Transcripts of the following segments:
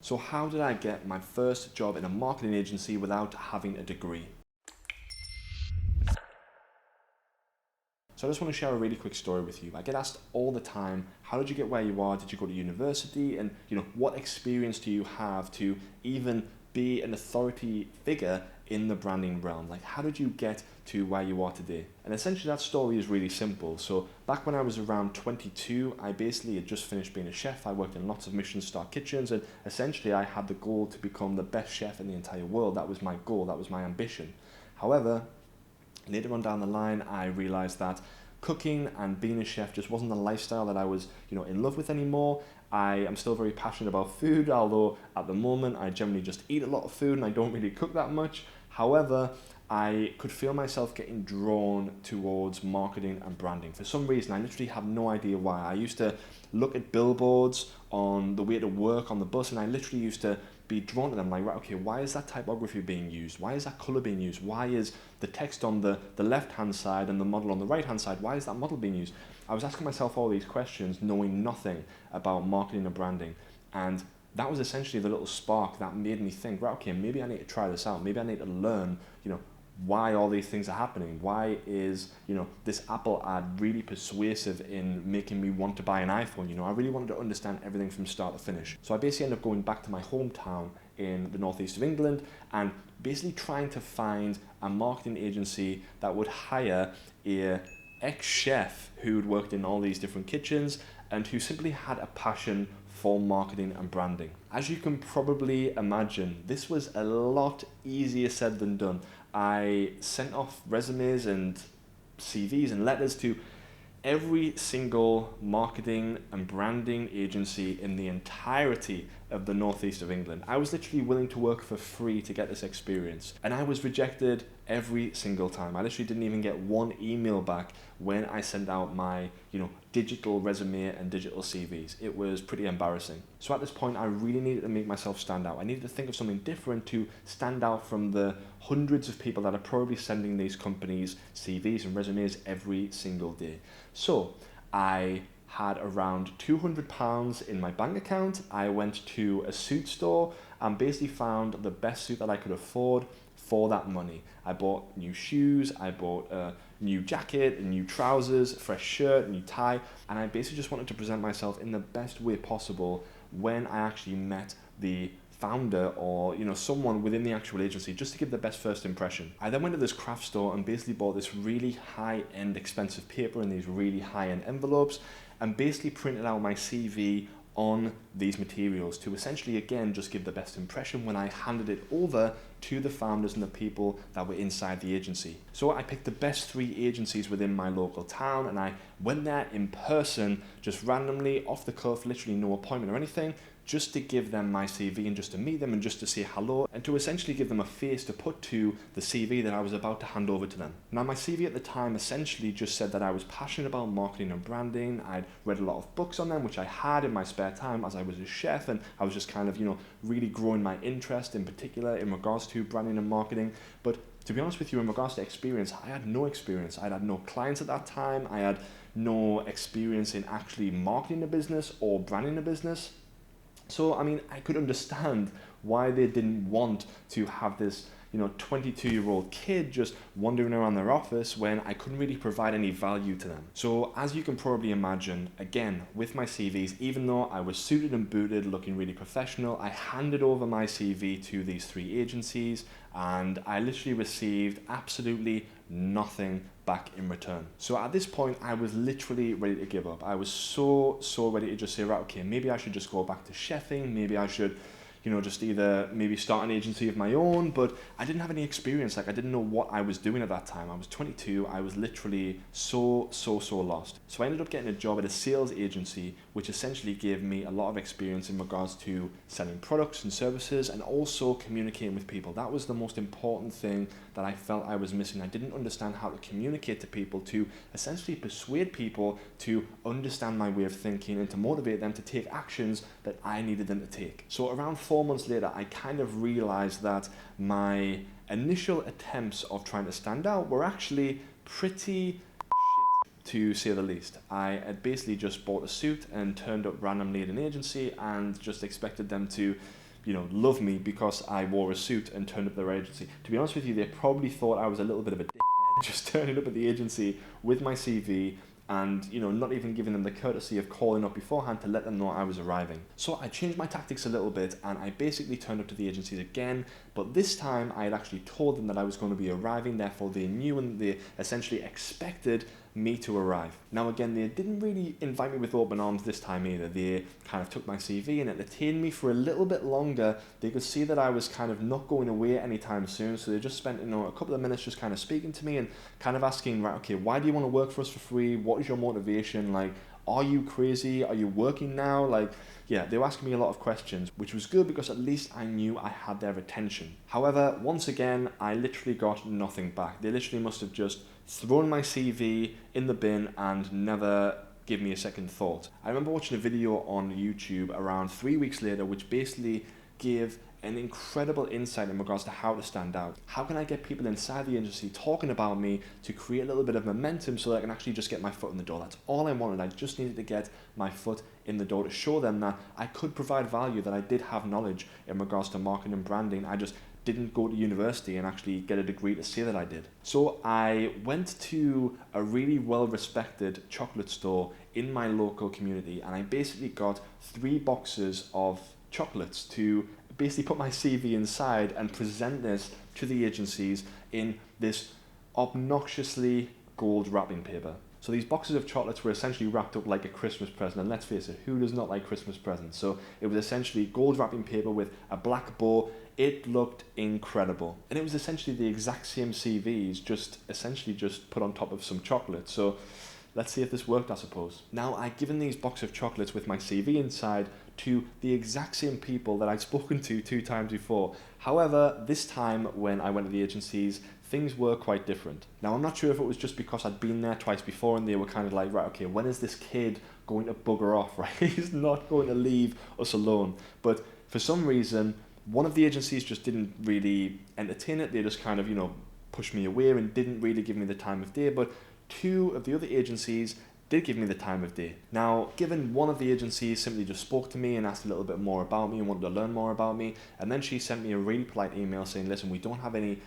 So how did I get my first job in a marketing agency without having a degree? So I just want to share a really quick story with you. I get asked all the time, how did you get where you are? Did you go to university? And what experience do you have to even be an authority figure in the branding realm? Like, how did you get to where you are today? And essentially that story is really simple. So back when I was around 22, I basically had just finished being a chef. I worked in lots of Michelin star kitchens, and essentially I had the goal to become the best chef in the entire world. That was my goal, that was my ambition. However, later on down the line, I realized that cooking and being a chef just wasn't the lifestyle that I was, in love with anymore. I am still very passionate about food, although at the moment I generally just eat a lot of food and I don't really cook that much. However, I could feel myself getting drawn towards marketing and branding. For some reason, I literally have no idea why. I used to look at billboards on the way to work on the bus, and I literally used to be drawn to them, like, right, okay, why is that typography being used? Why is that color being used? Why is the text on the left hand side and the model on the right hand side, why is that model being used? I was asking myself all these questions, knowing nothing about marketing and branding. And that was essentially the little spark that made me think, right, okay, maybe I need to try this out. Maybe I need to learn, why all these things are happening. Why is, this Apple ad really persuasive in making me want to buy an iPhone? I really wanted to understand everything from start to finish. So I basically ended up going back to my hometown in the northeast of England and basically trying to find a marketing agency that would hire a ex-chef who'd worked in all these different kitchens and who simply had a passion for marketing and branding. As you can probably imagine, this was a lot easier said than done. I sent off resumes and CVs and letters to every single marketing and branding agency in the entirety of the northeast of England. I was literally willing to work for free to get this experience, and I was rejected every single time. I literally didn't even get one email back when I sent out my, digital resume and digital CVs. It was pretty embarrassing. So at this point, I really needed to make myself stand out. I needed to think of something different to stand out from the hundreds of people that are probably sending these companies CVs and resumes every single day. So I had around £200 in my bank account. I went to a suit store and basically found the best suit that I could afford for that money. I bought new shoes, I bought a new jacket, new trousers, fresh shirt, new tie, and I basically just wanted to present myself in the best way possible when I actually met the founder or someone within the actual agency, just to give the best first impression. I then went to this craft store and basically bought this really high-end expensive paper in these really high-end envelopes and basically printed out my CV on these materials to essentially, again, just give the best impression when I handed it over to the founders and the people that were inside the agency. So I picked the best 3 agencies within my local town and I went there in person, just randomly, off the cuff, literally no appointment or anything, just to give them my CV and just to meet them and just to say hello and to essentially give them a face to put to the CV that I was about to hand over to them. Now, my CV at the time essentially just said that I was passionate about marketing and branding. I'd read a lot of books on them, which I had in my spare time as I was a chef, and I was just kind of, really growing my interest in particular in regards to branding and marketing. But to be honest with you, in regards to experience, I had no experience. I had no clients at that time. I had no experience in actually marketing a business or branding a business. So, I could understand why they didn't want to have this, 22-year-old kid just wandering around their office when I couldn't really provide any value to them. So, as you can probably imagine, again, with my CVs, even though I was suited and booted, looking really professional, I handed over my CV to these 3 agencies and I literally received absolutely nothing back in return. So at this point, I was literally ready to give up. I was so ready to just say, right, okay, maybe I should just go back to chefing. Maybe I should, just either maybe start an agency of my own, but I didn't have any experience. Like, I didn't know what I was doing at that time. I was 22. I was literally so lost. So I ended up getting a job at a sales agency, which essentially gave me a lot of experience in regards to selling products and services and also communicating with people. That was the most important thing that I felt I was missing. I didn't understand how to communicate to people, to essentially persuade people to understand my way of thinking and to motivate them to take actions that I needed them to take. So around 4 months later, I kind of realized that my initial attempts of trying to stand out were actually pretty to say the least. I had basically just bought a suit and turned up randomly at an agency and just expected them to love me because I wore a suit and turned up their agency. To be honest with you, they probably thought I was a little bit of a dickhead just turning up at the agency with my CV and not even giving them the courtesy of calling up beforehand to let them know I was arriving. So I changed my tactics a little bit and I basically turned up to the agencies again, but this time I had actually told them that I was going to be arriving, therefore they knew and they essentially expected me to arrive. Now again, they didn't really invite me with open arms this time either. They kind of took my CV and entertained me for a little bit longer. They could see that I was kind of not going away anytime soon, so they just spent a couple of minutes just kind of speaking to me and kind of asking, right, okay, why do you want to work for us for free? What is your motivation? Like, are you crazy? Are you working now? Like, yeah, they were asking me a lot of questions, which was good because at least I knew I had their attention. However, once again, I literally got nothing back. They literally must have just thrown my CV in the bin and never give me a second thought. I remember watching a video on YouTube around 3 weeks later, which basically gave an incredible insight in regards to how to stand out. How can I get people inside the industry talking about me to create a little bit of momentum so that I can actually just get my foot in the door? That's all I wanted. I just needed to get my foot in the door to show them that I could provide value, that I did have knowledge in regards to marketing and branding. I just didn't go to university and actually get a degree to say that I did. So I went to a really well-respected chocolate store in my local community and I basically got 3 boxes of chocolates to basically put my CV inside and present this to the agencies in this obnoxiously gold wrapping paper. So these boxes of chocolates were essentially wrapped up like a Christmas present, and let's face it, who does not like Christmas presents? So it was essentially gold wrapping paper with a black bow. It looked incredible. And it was essentially the exact same CVs, just put on top of some chocolate. So let's see if this worked, I suppose. Now, I'd given these boxes of chocolates with my CV inside to the exact same people that I'd spoken to 2 times before. However, this time when I went to the agencies, things were quite different. Now, I'm not sure if it was just because I'd been there twice before and they were kind of like, right, okay, when is this kid going to bugger off, right? He's not going to leave us alone. But for some reason, one of the agencies just didn't really entertain it. They just kind of, pushed me away and didn't really give me the time of day. But 2 of the other agencies did give me the time of day. Now, given one of the agencies simply just spoke to me and asked a little bit more about me and wanted to learn more about me, and then she sent me a really polite email saying, listen, we don't have any,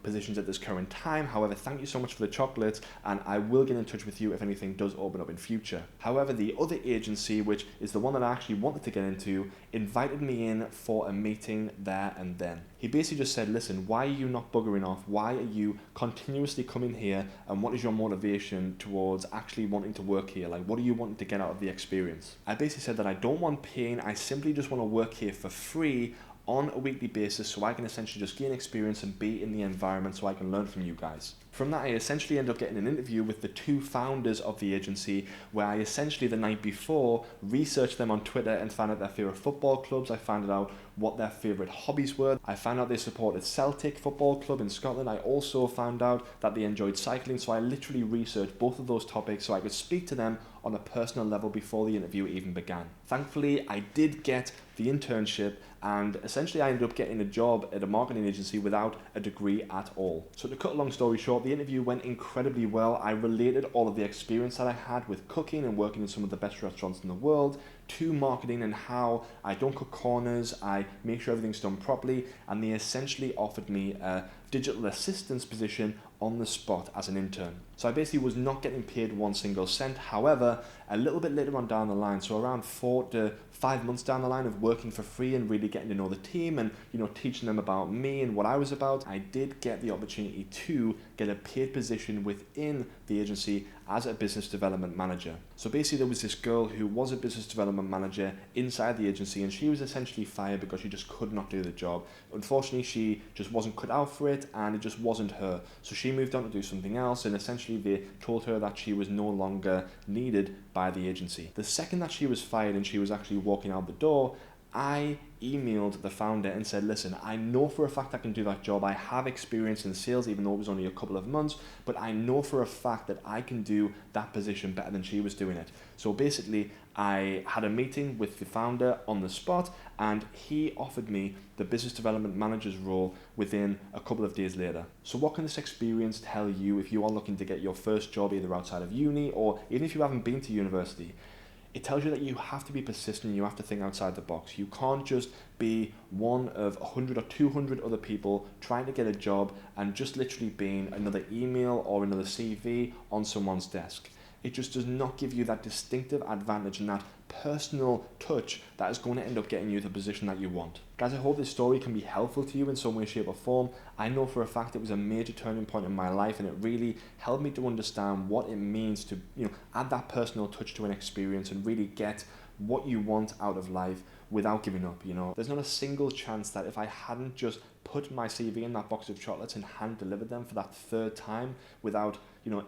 positions at this current time. However, thank you so much for the chocolates, and I will get in touch with you if anything does open up in future. However, the other agency, which is the one that I actually wanted to get into, invited me in for a meeting there and then. He basically just said, listen, why are you not buggering off? Why are you continuously coming here? And what is your motivation towards actually wanting to work here? Like, what are you wanting to get out of the experience? I basically said that I don't want paying. I simply just want to work here for free on a weekly basis so I can essentially just gain experience and be in the environment so I can learn from you guys. From that, I essentially ended up getting an interview with the 2 founders of the agency, where I essentially the night before researched them on Twitter and found out their favorite football clubs. I found out what their favorite hobbies were. I found out they supported Celtic Football Club in Scotland. I also found out that they enjoyed cycling. So I literally researched both of those topics so I could speak to them on a personal level before the interview even began. Thankfully, I did get the internship and essentially I ended up getting a job at a marketing agency without a degree at all. So to cut a long story short, the interview went incredibly well. I related all of the experience that I had with cooking and working in some of the best restaurants in the world to marketing and how I don't cut corners, I make sure everything's done properly, and they essentially offered me a digital assistance position on the spot as an intern. So I basically was not getting paid 1 single cent. However, a little bit later on down the line, so around 4 to 5 months down the line of working for free and really getting to know the team and teaching them about me and what I was about, I did get the opportunity to get a paid position within the agency as a business development manager. So basically there was this girl who was a business development manager inside the agency and she was essentially fired because she just could not do the job. Unfortunately, she just wasn't cut out for it and it just wasn't her. So she moved on to do something else and essentially they told her that she was no longer needed by the agency. The second that she was fired and she was actually walking out the door, I emailed the founder and said, listen, I know for a fact I can do that job. I have experience in sales, even though it was only a couple of months, but I know for a fact that I can do that position better than she was doing it. So basically, I had a meeting with the founder on the spot and he offered me the business development manager's role within a couple of days later. So what can this experience tell you if you are looking to get your first job either outside of uni or even if you haven't been to university? It tells you that you have to be persistent, you have to think outside the box. You can't just be one of 100 or 200 other people trying to get a job and just literally being another email or another CV on someone's desk. It just does not give you that distinctive advantage and that personal touch that is going to end up getting you the position that you want. Guys, I hope this story can be helpful to you in some way, shape or form. I know for a fact it was a major turning point in my life, and it really helped me to understand what it means to, add that personal touch to an experience and really get what you want out of life without giving up. There's not a single chance that if I hadn't just put my CV in that box of chocolates and hand delivered them for that third time without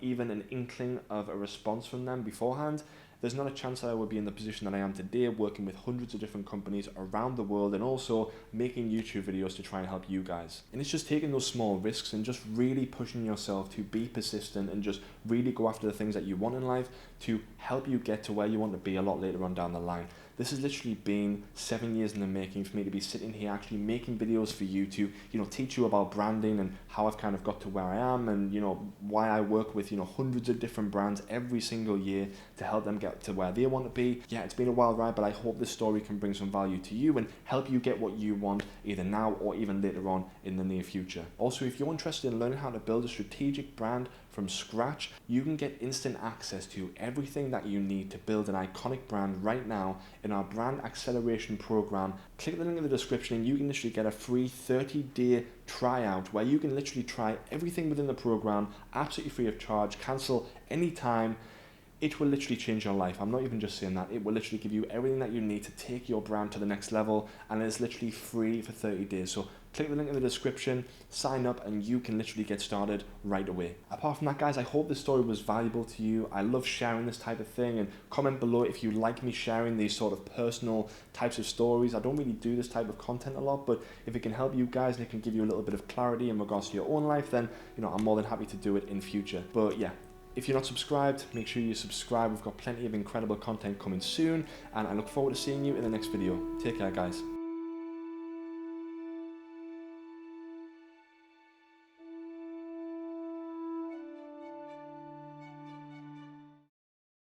even an inkling of a response from them beforehand, there's not a chance that I would be in the position that I am today, working with hundreds of different companies around the world and also making YouTube videos to try and help you guys. And it's just taking those small risks and just really pushing yourself to be persistent and just really go after the things that you want in life to help you get to where you want to be a lot later on down the line. This has literally been 7 years in the making for me to be sitting here actually making videos for you to, teach you about branding and how I've kind of got to where I am, and, why I work with, hundreds of different brands every single year to help them get to where they want to be. Yeah, it's been a wild ride, but I hope this story can bring some value to you and help you get what you want either now or even later on in the near future. Also, if you're interested in learning how to build a strategic brand from scratch, you can get instant access to everything that you need to build an iconic brand right now in our brand acceleration program. Click the link in the description and you can literally get a free 30-day tryout where you can literally try everything within the program absolutely free of charge, cancel anytime. It will literally change your life. I'm not even just saying that. It will literally give you everything that you need to take your brand to the next level, and it's literally free for 30 days. So click the link in the description, sign up, and you can literally get started right away. Apart from that, guys, I hope this story was valuable to you. I love sharing this type of thing, and comment below if you like me sharing these sort of personal types of stories. I don't really do this type of content a lot, but if it can help you guys and it can give you a little bit of clarity in regards to your own life, then I'm more than happy to do it in future. But yeah, if you're not subscribed, make sure you subscribe. We've got plenty of incredible content coming soon, and I look forward to seeing you in the next video. Take care, guys.